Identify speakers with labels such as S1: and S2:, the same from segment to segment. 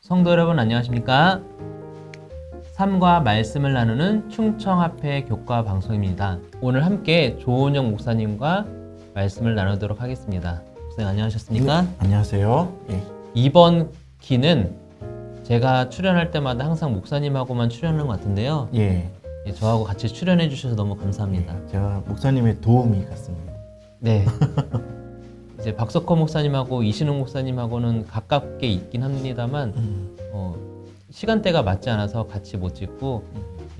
S1: 성도 여러분 안녕하십니까? 삶과 말씀을 나누는 충청합회 교과 방송입니다. 오늘 함께 조은영 목사님과 말씀을 나누도록 하겠습니다. 목사님 안녕하셨습니까?
S2: 네, 안녕하세요. 예.
S1: 이번 기는 제가 출연할 때마다 항상 목사님하고만 출연하는 것 같은데요.
S2: 예.
S1: 저하고 같이 출연해 주셔서 너무 감사합니다.
S2: 예. 제가 목사님의 도움이 같습니다.
S1: 네. 이제 박석호 목사님하고 이신웅 목사님하고는 가깝게 있긴 합니다만 시간대가 맞지 않아서 같이 못 찍고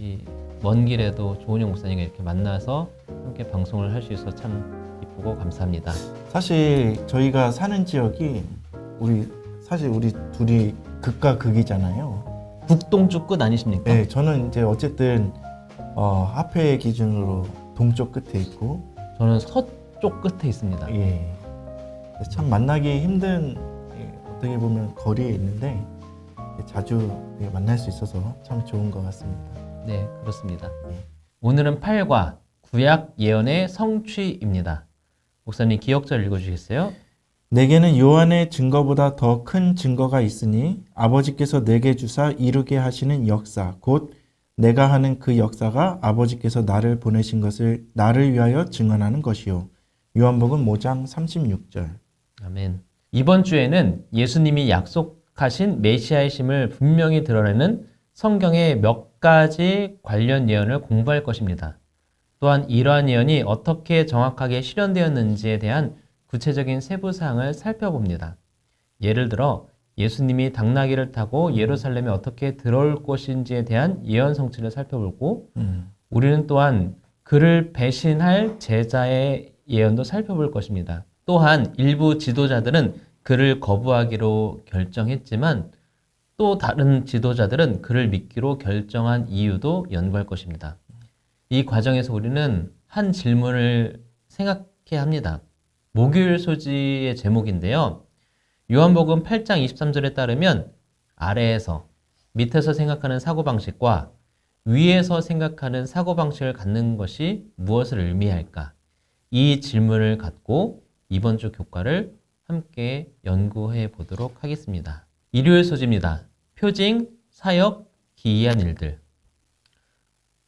S1: 이 먼 길에도 조은영 목사님과 이렇게 만나서 함께 방송을 할 수 있어서 참 기쁘고 감사합니다.
S2: 사실 저희가 사는 지역이 우리 둘이 극과 극이잖아요.
S1: 북동쪽 끝 아니십니까?
S2: 네, 저는 이제 어쨌든 합회 기준으로 동쪽 끝에 있고,
S1: 저는 서쪽 끝에 있습니다.
S2: 예. 그래서 참 만나기 힘든 어떻게 보면 거리에 있는데 자주 만날 수 있어서 참 좋은 것 같습니다.
S1: 네, 그렇습니다.
S2: 예.
S1: 오늘은 8과 구약 예언의 성취입니다. 목사님 기억절 읽어주시겠어요?
S2: 내게는 요한의 증거보다 더 큰 증거가 있으니 아버지께서 내게 주사 이루게 하시는 역사 곧 내가 하는 그 역사가 아버지께서 나를 보내신 것을 나를 위하여 증언하는 것이요. 요한복음 5장 36절.
S1: 아멘. 이번 주에는 예수님이 약속하신 메시아의 심을 분명히 드러내는 성경의 몇 가지 관련 예언을 공부할 것입니다. 또한 이러한 예언이 어떻게 정확하게 실현되었는지에 대한 구체적인 세부사항을 살펴봅니다. 예를 들어 예수님이 당나귀를 타고 예루살렘에 어떻게 들어올 것인지에 대한 예언 성취를 살펴보고 우리는 또한 그를 배신할 제자의 예언도 살펴볼 것입니다. 또한 일부 지도자들은 그를 거부하기로 결정했지만 또 다른 지도자들은 그를 믿기로 결정한 이유도 연구할 것입니다. 이 과정에서 우리는 한 질문을 생각해야 합니다. 목요일 소지의 제목인데요. 요한복음 8장 23절에 따르면 아래에서 밑에서 생각하는 사고방식과 위에서 생각하는 사고방식을 갖는 것이 무엇을 의미할까? 이 질문을 갖고 이번 주 교과를 함께 연구해 보도록 하겠습니다. 일요일 소지입니다. 표징, 사역, 기이한 일들.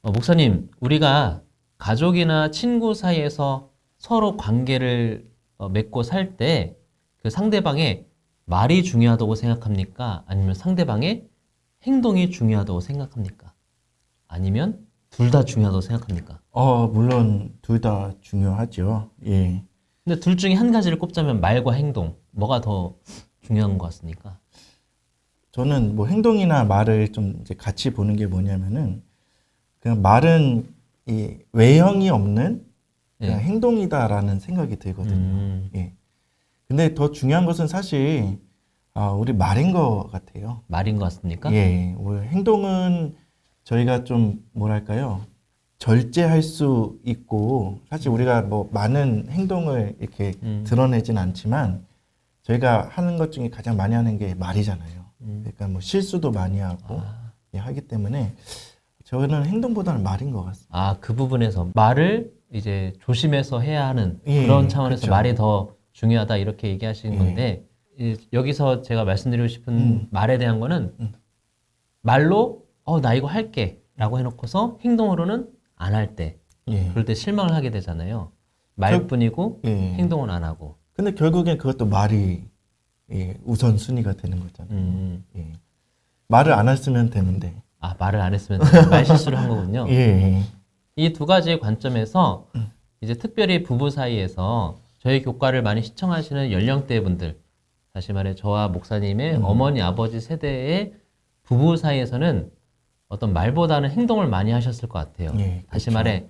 S1: 목사님, 우리가 가족이나 친구 사이에서 서로 관계를 맺고 살 때 그 상대방의 말이 중요하다고 생각합니까? 아니면 상대방의 행동이 중요하다고 생각합니까? 아니면 둘 다 중요하다고 생각합니까?
S2: 물론 둘 다 중요하죠. 예.
S1: 근데 둘 중에 한 가지를 꼽자면 말과 행동, 뭐가 더 중요한 것 같습니까?
S2: 저는 뭐 행동이나 말을 좀 이제 같이 보는 게 뭐냐면은 그냥 말은 이 외형이 없는 그냥 행동이다라는 생각이 들거든요. 예. 근데 더 중요한 것은 사실 우리 말인 것 같아요.
S1: 말인 것 같습니까?
S2: 예. 행동은 저희가 좀 뭐랄까요? 절제할 수 있고 사실 우리가 뭐 많은 행동을 이렇게 드러내진 않지만 저희가 하는 것 중에 가장 많이 하는 게 말이잖아요. 그러니까 뭐 실수도 많이 하고 하기 때문에 저는 행동보다는 말인 것 같습니다.
S1: 그 부분에서 말을 이제 조심해서 해야 하는
S2: 예,
S1: 그런 차원에서
S2: 그쵸.
S1: 말이 더 중요하다 이렇게 얘기하시는 건데 여기서 제가 말씀드리고 싶은 말에 대한 거는 말로 나 이거 할게 라고 해놓고서 행동으로는 안 할 때 그럴 때 실망을 하게 되잖아요. 말뿐이고 행동은 안 하고.
S2: 근데 결국엔 그것도 말이 우선순위가 되는 거잖아요. 예. 말을 안 했으면 되는데.
S1: 말을 안 했으면 말 실수를 한 거군요. 이 두 가지의 관점에서 이제 특별히 부부 사이에서 저희 교과를 많이 시청하시는 연령대 분들, 다시 말해 저와 목사님의 어머니 아버지 세대의 부부 사이에서는 어떤 말보다는 행동을 많이 하셨을 것 같아요. 다시
S2: 그렇죠.
S1: 말해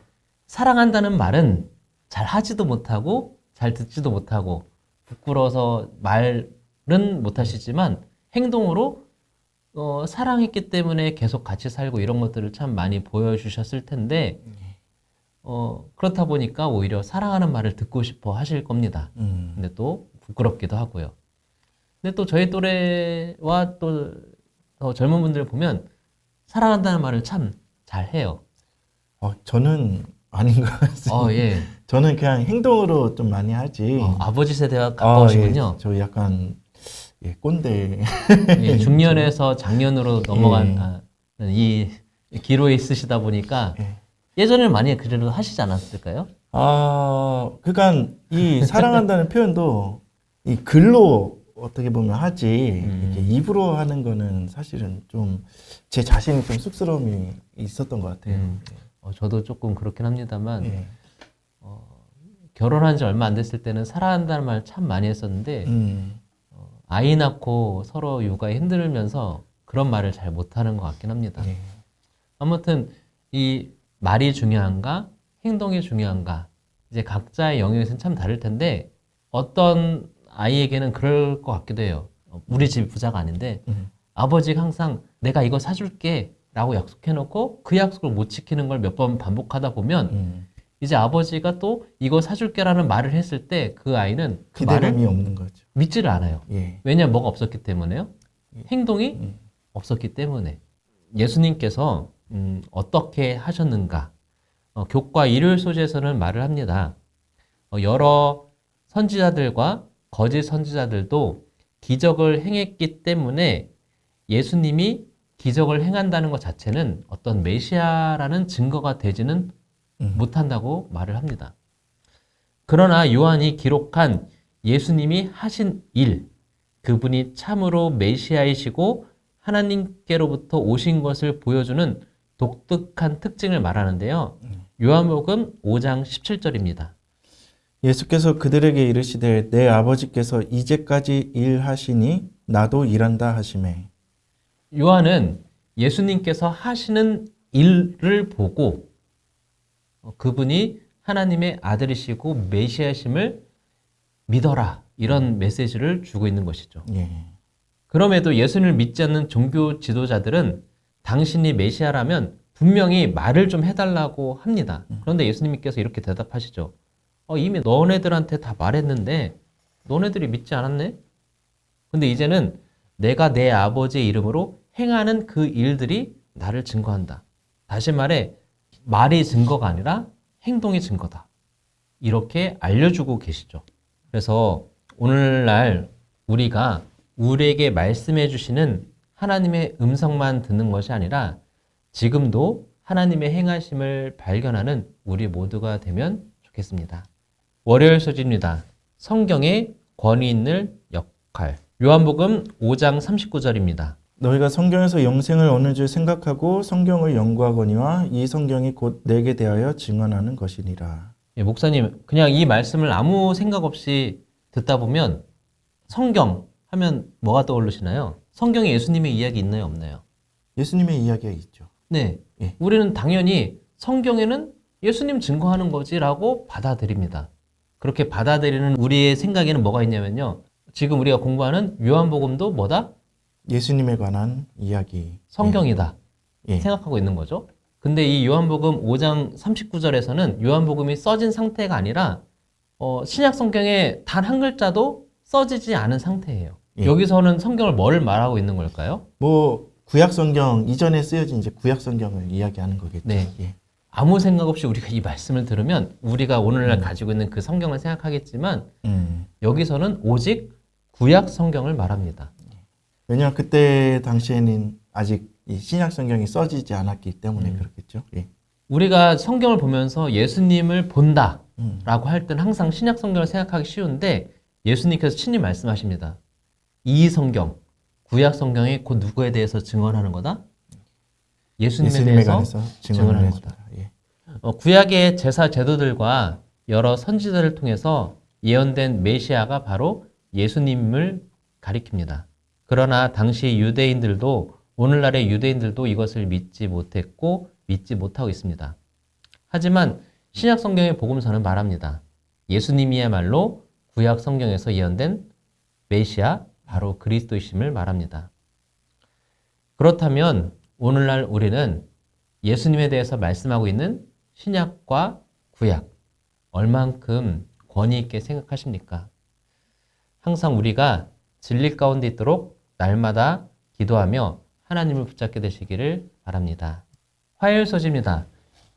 S1: 사랑한다는 말은 잘 하지도 못하고 잘 듣지도 못하고 부끄러워서 말은 못 하시지만 행동으로 사랑했기 때문에 계속 같이 살고 이런 것들을 참 많이 보여주셨을 텐데 그렇다 보니까 오히려 사랑하는 말을 듣고 싶어 하실 겁니다. 근데 또 부끄럽기도 하고요. 근데 또 저희 또래와 또 더 젊은 분들 보면 사랑한다는 말을 참 잘해요.
S2: 저는 아닌 것 같습니다.
S1: 예.
S2: 저는 그냥 행동으로 좀 많이 하지.
S1: 아버지 세대와 가까우시군요.
S2: 저 약간 예, 꼰대.
S1: 예, 중년에서 장년으로 넘어간
S2: 예.
S1: 이 기로에 있으시다 보니까
S2: 예.
S1: 예전에는 많이 그래도 하시지 않았을까요?
S2: 그러니까 이 사랑한다는 표현도 이 글로 어떻게 보면 하지 이렇게 입으로 하는 거는 사실은 좀 제 자신이 좀 쑥스러움이 있었던 것 같아요.
S1: 저도 조금 그렇긴 합니다만
S2: 예.
S1: 결혼한 지 얼마 안 됐을 때는 사랑한다는 말 참 많이 했었는데 아이 낳고 서로 육아에 힘들면서 그런 말을 잘 못하는 것 같긴 합니다.
S2: 예.
S1: 아무튼 이 말이 중요한가 행동이 중요한가 이제 각자의 영역에서는 참 다를 텐데 어떤 아이에게는 그럴 것 같기도 해요. 우리 집이 부자가 아닌데 아버지가 항상 내가 이거 사줄게 라고 약속해놓고 그 약속을 못 지키는 걸 몇 번 반복하다 보면 이제 아버지가 또 이거 사줄게 라는 말을 했을 때 그 아이는 그
S2: 기대감이
S1: 말을
S2: 없는 거죠.
S1: 믿지를 않아요.
S2: 예.
S1: 왜냐하면 뭐가 없었기 때문에요. 행동이 없었기 때문에. 예수님께서 어떻게 하셨는가. 교과 일요일 소재에서는 말을 합니다. 여러 선지자들과 거짓 선지자들도 기적을 행했기 때문에 예수님이 기적을 행한다는 것 자체는 어떤 메시아라는 증거가 되지는 못한다고 말을 합니다. 그러나 요한이 기록한 예수님이 하신 일, 그분이 참으로 메시아이시고 하나님께로부터 오신 것을 보여주는 독특한 특징을 말하는데요. 요한복음 5장 17절입니다.
S2: 예수께서 그들에게 이르시되 내 아버지께서 이제까지 일하시니 나도 일한다 하시매.
S1: 요한은 예수님께서 하시는 일을 보고 그분이 하나님의 아들이시고 메시아심을 믿어라 이런 메시지를 주고 있는 것이죠.
S2: 예.
S1: 그럼에도 예수님을 믿지 않는 종교 지도자들은 당신이 메시아라면 분명히 말을 좀 해달라고 합니다. 그런데 예수님께서 이렇게 대답하시죠. 이미 너네들한테 다 말했는데 너네들이 믿지 않았네? 근데 이제는 내가 내 아버지의 이름으로 행하는 그 일들이 나를 증거한다. 다시 말해 말이 증거가 아니라 행동이 증거다. 이렇게 알려주고 계시죠. 그래서 오늘날 우리가 우리에게 말씀해 주시는 하나님의 음성만 듣는 것이 아니라 지금도 하나님의 행하심을 발견하는 우리 모두가 되면 좋겠습니다. 월요일 소지입니다. 성경의 권위 있는 역할. 요한복음 5장 39절입니다.
S2: 너희가 성경에서 영생을 얻는 줄 생각하고 성경을 연구하거니와 이 성경이 곧 내게 대하여 증언하는 것이니라.
S1: 예, 목사님, 그냥 이 말씀을 아무 생각 없이 듣다 보면 성경 하면 뭐가 떠오르시나요? 성경에 예수님의 이야기 있나요, 없나요?
S2: 예수님의 이야기가 있죠.
S1: 네.
S2: 예.
S1: 우리는 당연히 성경에는 예수님 증거하는 거지라고 받아들입니다. 그렇게 받아들이는 우리의 생각에는 뭐가 있냐면요. 지금 우리가 공부하는 요한복음도 뭐다?
S2: 예수님에 관한 이야기.
S1: 성경이다.
S2: 예.
S1: 생각하고 있는 거죠. 근데 이 요한복음 5장 39절에서는 요한복음이 써진 상태가 아니라 신약 성경에 단 한 글자도 써지지 않은 상태예요.
S2: 예.
S1: 여기서는 성경을 뭘 말하고 있는 걸까요?
S2: 뭐 구약 성경 이전에 쓰여진 이제 구약 성경을 이야기하는 거겠죠.
S1: 네.
S2: 예.
S1: 아무 생각 없이 우리가 이 말씀을 들으면 우리가 오늘날 가지고 있는 그 성경을 생각하겠지만 여기서는 오직 구약 성경을 말합니다.
S2: 왜냐하면 그때 당시에는 아직 이 신약 성경이 써지지 않았기 때문에 그렇겠죠. 예.
S1: 우리가 성경을 보면서 예수님을 본다라고 할 때는 항상 신약 성경을 생각하기 쉬운데 예수님께서 친히 말씀하십니다. 이 성경, 구약 성경이 곧 누구에 대해서 증언하는 거다? 예수님에 대해서
S2: 관해서
S1: 증언하는
S2: 해줍니다.
S1: 거다.
S2: 예.
S1: 구약의 제사 제도들과 여러 선지자를 통해서 예언된 메시아가 바로 예수님을 가리킵니다. 그러나 당시 유대인들도 오늘날의 유대인들도 이것을 믿지 못했고 믿지 못하고 있습니다. 하지만 신약 성경의 복음서는 말합니다. 예수님이야말로 구약 성경에서 예언된 메시아 바로 그리스도이심을 말합니다. 그렇다면 오늘날 우리는 예수님에 대해서 말씀하고 있는 신약과 구약 얼만큼 권위 있게 생각하십니까? 항상 우리가 진리 가운데 있도록 날마다 기도하며 하나님을 붙잡게 되시기를 바랍니다. 화요일 소지입니다.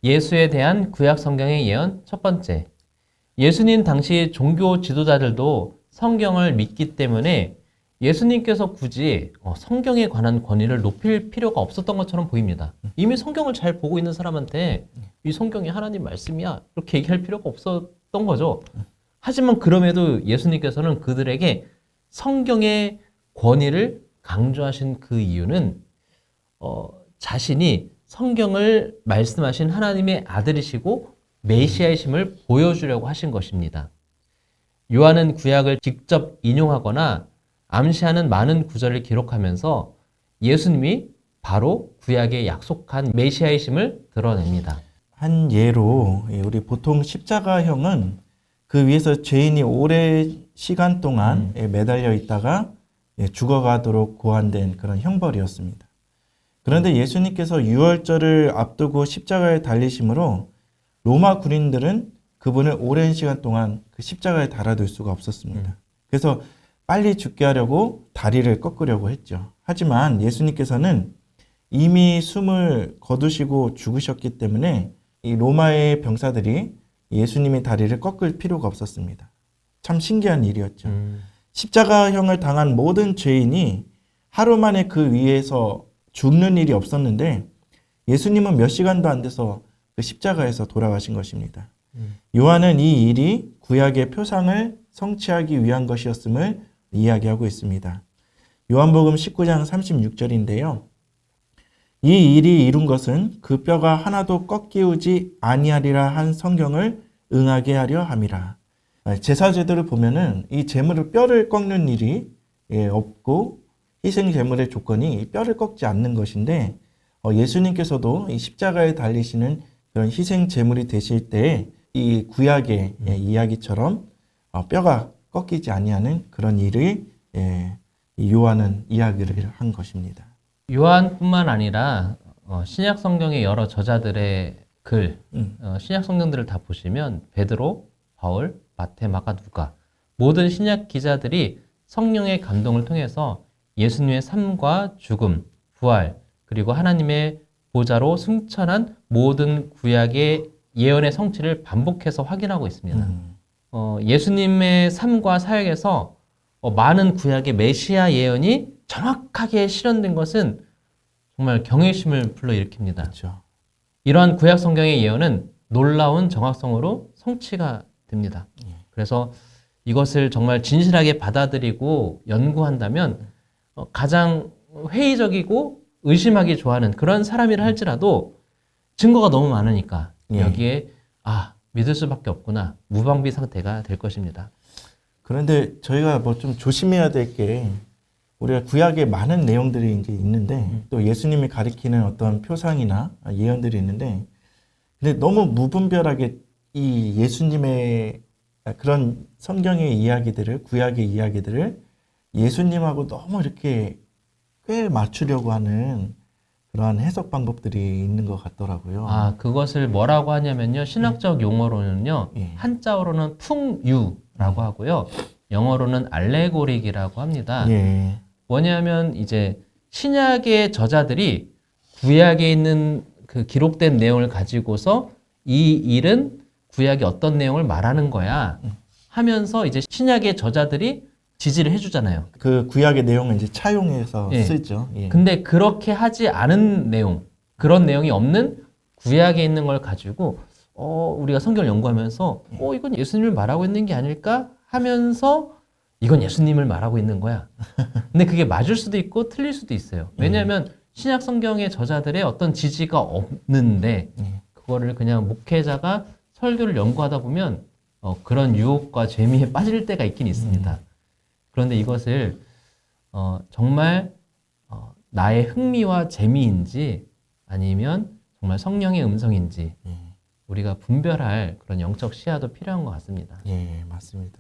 S1: 예수에 대한 구약 성경의 예언 첫 번째. 예수님 당시 종교 지도자들도 성경을 믿기 때문에 예수님께서 굳이 성경에 관한 권위를 높일 필요가 없었던 것처럼 보입니다. 이미 성경을 잘 보고 있는 사람한테 이 성경이 하나님 말씀이야 이렇게 얘기할 필요가 없었던 거죠. 하지만 그럼에도 예수님께서는 그들에게 성경의 권위를 강조하신 그 이유는 자신이 성경을 말씀하신 하나님의 아들이시고 메시아이심을 보여주려고 하신 것입니다. 요한은 구약을 직접 인용하거나 암시하는 많은 구절을 기록하면서 예수님이 바로 구약에 약속한 메시아이심을 드러냅니다.
S2: 한 예로 우리 보통 십자가형은 그 위에서 죄인이 오랜 시간 동안 매달려 있다가 죽어가도록 고안된 그런 형벌이었습니다. 그런데 예수님께서 유월절을 앞두고 십자가에 달리심으로 로마 군인들은 그분을 오랜 시간 동안 그 십자가에 달아둘 수가 없었습니다. 그래서 빨리 죽게 하려고 다리를 꺾으려고 했죠. 하지만 예수님께서는 이미 숨을 거두시고 죽으셨기 때문에 이 로마의 병사들이 예수님의 다리를 꺾을 필요가 없었습니다. 참 신기한 일이었죠. 십자가형을 당한 모든 죄인이 하루 만에 그 위에서 죽는 일이 없었는데 예수님은 몇 시간도 안 돼서 그 십자가에서 돌아가신 것입니다. 요한은 이 일이 구약의 표상을 성취하기 위한 것이었음을 이야기하고 있습니다. 요한복음 19장 36절인데요. 이 일이 이룬 것은 그 뼈가 하나도 꺾이우지 아니하리라 한 성경을 응하게 하려 함이라. 제사 제도를 보면은 이 제물을 뼈를 꺾는 일이 없고 희생 제물의 조건이 이 뼈를 꺾지 않는 것인데 예수님께서도 이 십자가에 달리시는 그런 희생 제물이 되실 때 이 구약의 이야기처럼 뼈가 꺾이지 아니하는 그런 일을 요한은 이야기를 한 것입니다.
S1: 요한뿐만 아니라 신약 성경의 여러 저자들의 글, 신약 성경들을 다 보시면 베드로, 바울, 마태, 마가, 누가 모든 신약 기자들이 성령의 감동을 통해서 예수님의 삶과 죽음, 부활, 그리고 하나님의 보좌로 승천한 모든 구약의 예언의 성취를 반복해서 확인하고 있습니다. 예수님의 삶과 사역에서 많은 구약의 메시아 예언이 정확하게 실현된 것은 정말 경외심을 불러일으킵니다.
S2: 그렇죠.
S1: 이러한 구약 성경의 예언은 놀라운 정확성으로 성취가 됩니다. 그래서 이것을 정말 진실하게 받아들이고 연구한다면 가장 회의적이고 의심하기 좋아하는 그런 사람이라 할지라도 증거가 너무 많으니까 여기에 믿을 수밖에 없구나 무방비 상태가 될 것입니다.
S2: 그런데 저희가 뭐 좀 조심해야 될 게 우리가 구약에 많은 내용들이 이제 있는데 또 예수님이 가리키는 어떤 표상이나 예언들이 있는데 근데 너무 무분별하게 이 예수님의 그런 성경의 이야기들을 구약의 이야기들을 예수님하고 너무 이렇게 꽤 맞추려고 하는 그러한 해석 방법들이 있는 것 같더라고요.
S1: 그것을 뭐라고 하냐면요. 신학적 용어로는요. 한자어로는 풍유라고 하고요. 영어로는 알레고릭이라고 합니다. 뭐냐면 이제 신약의 저자들이 구약에 있는 그 기록된 내용을 가지고서 이 일은 구약이 어떤 내용을 말하는 거야 하면서 이제 신약의 저자들이 지지를 해주잖아요.
S2: 그 구약의 내용을 이제 차용해서 쓰죠.
S1: 근데 그렇게 하지 않은 내용, 그런 내용이 없는 구약에 있는 걸 가지고 우리가 성경을 연구하면서 이건 예수님을 말하고 있는 게 아닐까 하면서 이건 예수님을 말하고 있는 거야. 근데 그게 맞을 수도 있고 틀릴 수도 있어요. 왜냐하면 신약 성경의 저자들의 어떤 지지가 없는데 그거를 그냥 목회자가 설교를 연구하다 보면 그런 유혹과 재미에 빠질 때가 있긴 있습니다. 그런데 이것을 정말 나의 흥미와 재미인지 아니면 정말 성령의 음성인지 우리가 분별할 그런 영적 시야도 필요한 것 같습니다.
S2: 맞습니다.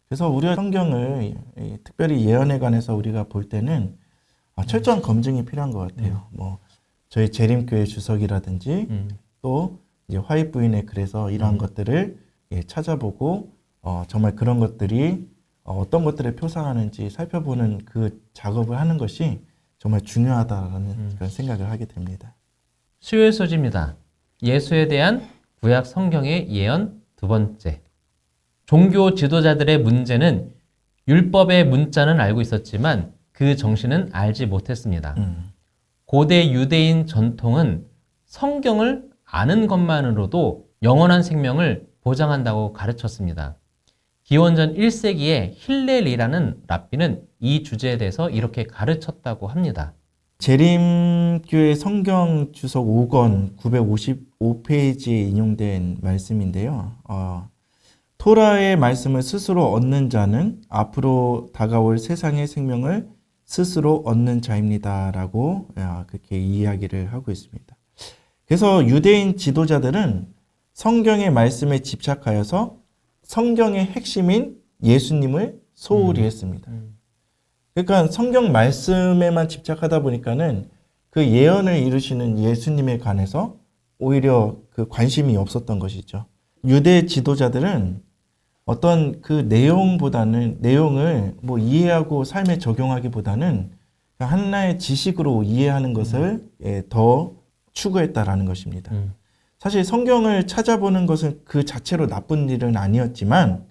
S2: 그래서 우리가 성경을 특별히 예언에 관해서 우리가 볼 때는 철저한 검증이 필요한 것 같아요. 뭐 저희 재림교회 주석이라든지 또 이제 화입 부인의 글에서 이러한 것들을 찾아보고 정말 그런 것들이 어떤 것들을 표상하는지 살펴보는 그 작업을 하는 것이 정말 중요하다라는 그런 생각을 하게 됩니다.
S1: 수요일 소지입니다. 예수에 대한 구약 성경의 예언 두 번째. 종교 지도자들의 문제는 율법의 문자는 알고 있었지만 그 정신은 알지 못했습니다. 고대 유대인 전통은 성경을 아는 것만으로도 영원한 생명을 보장한다고 가르쳤습니다. 기원전 1세기에 힐렐이라는 랍비는 이 주제에 대해서 이렇게 가르쳤다고 합니다.
S2: 재림교회 성경 주석 5권 955페이지에 인용된 말씀인데요. 토라의 말씀을 스스로 얻는 자는 앞으로 다가올 세상의 생명을 스스로 얻는 자입니다라고 그렇게 이야기를 하고 있습니다. 그래서 유대인 지도자들은 성경의 말씀에 집착하여서 성경의 핵심인 예수님을 소홀히 했습니다. 그러니까 성경 말씀에만 집착하다 보니까는 그 예언을 이루시는 예수님에 관해서 오히려 그 관심이 없었던 것이죠. 유대 지도자들은 어떤 그 내용을 뭐 이해하고 삶에 적용하기보다는 하나의 지식으로 이해하는 것을 더 추구했다라는 것입니다. 사실 성경을 찾아보는 것은 그 자체로 나쁜 일은 아니었지만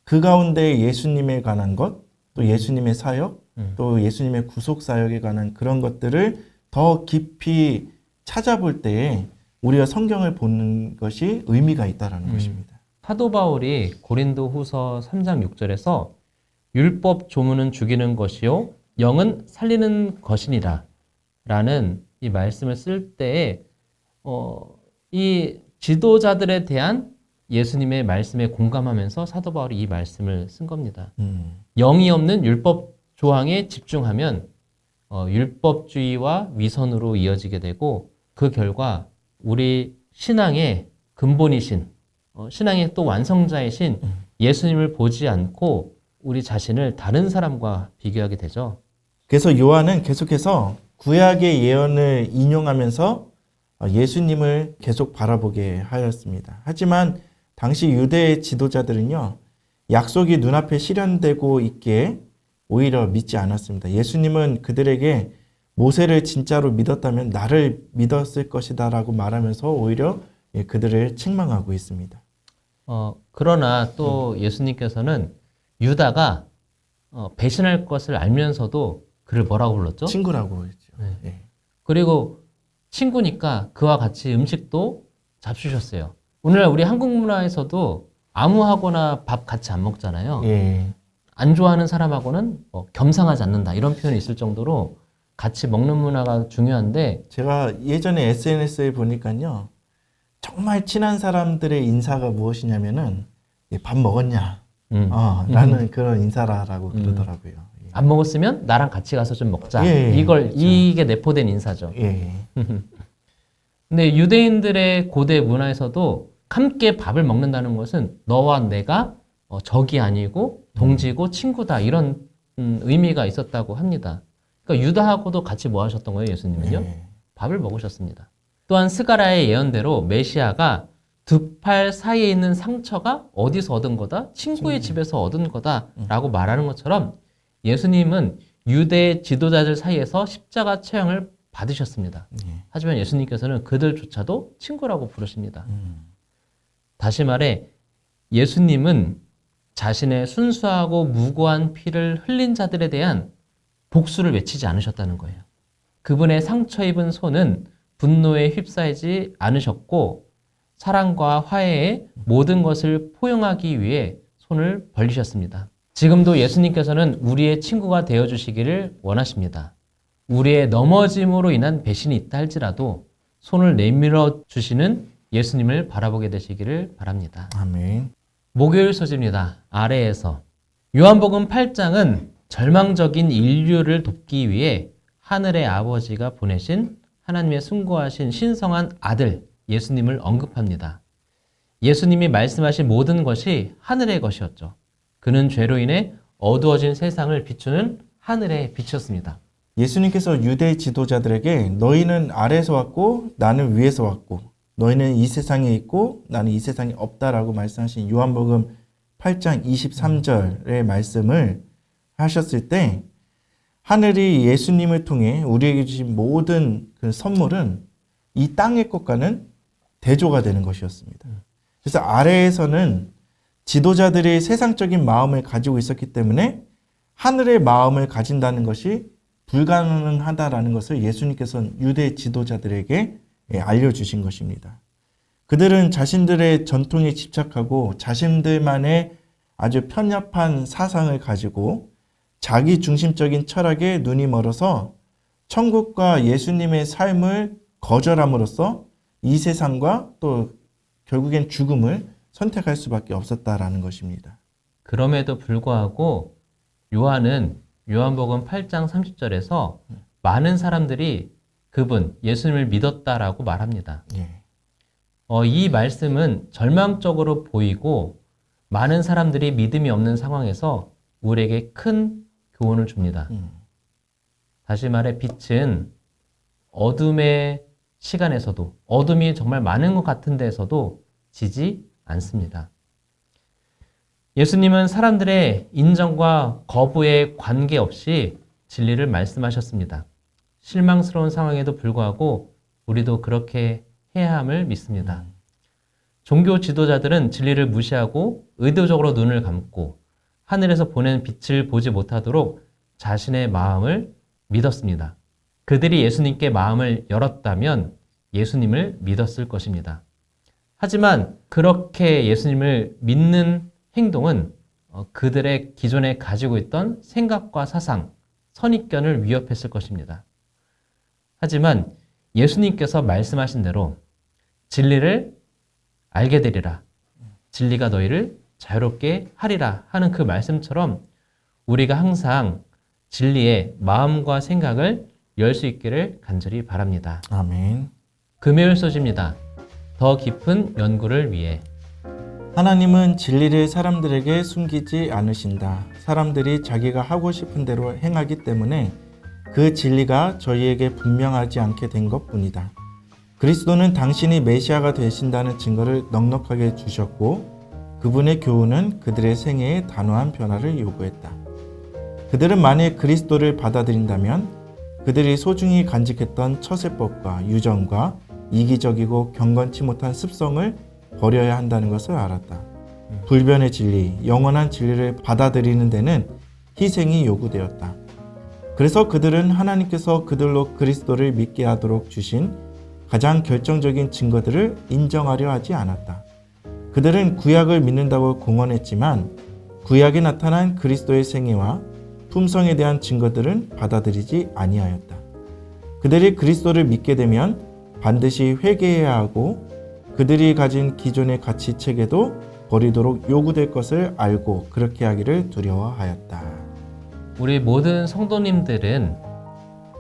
S2: 그 가운데 예수님에 관한 것, 또 예수님의 사역, 또 예수님의 구속 사역에 관한 그런 것들을 더 깊이 찾아볼 때에 우리가 성경을 보는 것이 의미가 있다라는 것입니다.
S1: 사도 바울이 고린도 후서 3장 6절에서 율법 조문은 죽이는 것이요 영은 살리는 것이니라 라는 이 말씀을 쓸 때에 이 지도자들에 대한 예수님의 말씀에 공감하면서 사도 바울이 이 말씀을 쓴 겁니다. 영이 없는 율법 조항에 집중하면 율법주의와 위선으로 이어지게 되고 그 결과 우리 신앙의 근본이신 신앙의 또 완성자이신 예수님을 보지 않고 우리 자신을 다른 사람과 비교하게 되죠.
S2: 그래서 요한은 계속해서 구약의 예언을 인용하면서 예수님을 계속 바라보게 하였습니다. 하지만 당시 유대 지도자들은요, 약속이 눈앞에 실현되고 있기에 오히려 믿지 않았습니다. 예수님은 그들에게 모세를 진짜로 믿었다면 나를 믿었을 것이다 라고 말하면서 오히려 그들을 책망하고 있습니다.
S1: 그러나 또 예수님께서는 유다가 배신할 것을 알면서도 그를 뭐라고 불렀죠?
S2: 친구라고 했죠.
S1: 네. 그리고 친구니까 그와 같이 음식도 잡수셨어요. 오늘날 우리 한국 문화에서도 아무하고나 밥 같이 안 먹잖아요. 안 좋아하는 사람하고는 겸상하지 않는다 이런 표현이 있을 정도로 같이 먹는 문화가 중요한데
S2: 제가 예전에 SNS에 보니까요, 정말 친한 사람들의 인사가 무엇이냐면은 밥 먹었냐 라는 그런 인사라고 그러더라고요.
S1: 안 먹었으면 나랑 같이 가서 좀 먹자.
S2: 그렇죠.
S1: 이게 내포된 인사죠. 근데 유대인들의 고대 문화에서도 함께 밥을 먹는다는 것은 너와 내가 적이 아니고 동지고 친구다 이런 의미가 있었다고 합니다. 그러니까 유다하고도 같이 뭐 하셨던 거예요, 예수님은요? 밥을 먹으셨습니다. 또한 스가랴의 예언대로 메시아가 두 팔 사이에 있는 상처가 어디서 얻은 거다? 친구의 집에서 얻은 거다라고 말하는 것처럼 예수님은 유대 지도자들 사이에서 십자가 체형을 받으셨습니다. 하지만 예수님께서는 그들조차도 친구라고 부르십니다. 다시 말해 예수님은 자신의 순수하고 무고한 피를 흘린 자들에 대한 복수를 외치지 않으셨다는 거예요. 그분의 상처 입은 손은 분노에 휩싸이지 않으셨고 사랑과 화해의 모든 것을 포용하기 위해 손을 벌리셨습니다. 지금도 예수님께서는 우리의 친구가 되어주시기를 원하십니다. 우리의 넘어짐으로 인한 배신이 있다 할지라도 손을 내밀어 주시는 예수님을 바라보게 되시기를 바랍니다.
S2: 아멘.
S1: 목요일 소식입니다. 아래에서 요한복음 8장은 절망적인 인류를 돕기 위해 하늘의 아버지가 보내신 하나님의 숭고하신 신성한 아들 예수님을 언급합니다. 예수님이 말씀하신 모든 것이 하늘의 것이었죠. 그는 죄로 인해 어두워진 세상을 비추는 하늘의 빛이었습니다.
S2: 예수님께서 유대 지도자들에게 너희는 아래에서 왔고 나는 위에서 왔고 너희는 이 세상에 있고 나는 이 세상에 없다라고 말씀하신 요한복음 8장 23절의 말씀을 하셨을 때 하늘이 예수님을 통해 우리에게 주신 모든 그 선물은 이 땅의 것과는 대조가 되는 것이었습니다. 그래서 아래에서는 지도자들이 세상적인 마음을 가지고 있었기 때문에 하늘의 마음을 가진다는 것이 불가능하다라는 것을 예수님께서는 유대 지도자들에게 알려주신 것입니다. 그들은 자신들의 전통에 집착하고 자신들만의 아주 편협한 사상을 가지고 자기 중심적인 철학에 눈이 멀어서 천국과 예수님의 삶을 거절함으로써 이 세상과 또 결국엔 죽음을 선택할 수밖에 없었다라는 것입니다.
S1: 그럼에도 불구하고 요한은 요한복음 8장 30절에서 많은 사람들이 그분 예수님을 믿었다라고 말합니다.
S2: 예.
S1: 이 말씀은 절망적으로 보이고 많은 사람들이 믿음이 없는 상황에서 우리에게 큰 교훈을 줍니다. 다시 말해 빛은 어둠의 시간에서도 어둠이 정말 많은 것 같은 데에서도 지지 않습니다. 예수님은 사람들의 인정과 거부에 관계없이 진리를 말씀하셨습니다. 실망스러운 상황에도 불구하고 우리도 그렇게 해야 함을 믿습니다. 종교 지도자들은 진리를 무시하고 의도적으로 눈을 감고 하늘에서 보낸 빛을 보지 못하도록 자신의 마음을 믿었습니다. 그들이 예수님께 마음을 열었다면 예수님을 믿었을 것입니다. 하지만 그렇게 예수님을 믿는 행동은 그들의 기존에 가지고 있던 생각과 사상, 선입견을 위협했을 것입니다. 하지만 예수님께서 말씀하신 대로 진리를 알게 되리라. 진리가 너희를 자유롭게 하리라 하는 그 말씀처럼 우리가 항상 진리의 마음과 생각을 열 수 있기를 간절히 바랍니다.
S2: 아멘.
S1: 금요일 소식입니다. 더 깊은 연구를 위해
S2: 하나님은 진리를 사람들에게 숨기지 않으신다. 사람들이 자기가 하고 싶은 대로 행하기 때문에 그 진리가 저희에게 분명하지 않게 된 것뿐이다. 그리스도는 당신이 메시아가 되신다는 증거를 넉넉하게 주셨고 그분의 교훈은 그들의 생애에 단호한 변화를 요구했다. 그들은 만일 그리스도를 받아들인다면 그들이 소중히 간직했던 처세법과 유전과 이기적이고 경건치 못한 습성을 버려야 한다는 것을 알았다. 불변의 진리, 영원한 진리를 받아들이는 데는 희생이 요구되었다. 그래서 그들은 하나님께서 그들로 그리스도를 믿게 하도록 주신 가장 결정적인 증거들을 인정하려 하지 않았다. 그들은 구약을 믿는다고 공언했지만 구약에 나타난 그리스도의 생애와 품성에 대한 증거들은 받아들이지 아니하였다. 그들이 그리스도를 믿게 되면 반드시 회개해야 하고 그들이 가진 기존의 가치 체계도 버리도록 요구될 것을 알고 그렇게 하기를 두려워하였다.
S1: 우리 모든 성도님들은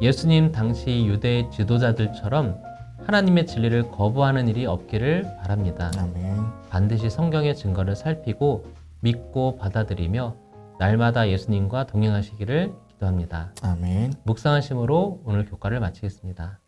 S1: 예수님 당시 유대 지도자들처럼 하나님의 진리를 거부하는 일이 없기를 바랍니다.
S2: 아멘.
S1: 반드시 성경의 증거를 살피고 믿고 받아들이며 날마다 예수님과 동행하시기를 기도합니다.
S2: 아멘.
S1: 묵상하심으로 오늘 교과를 마치겠습니다.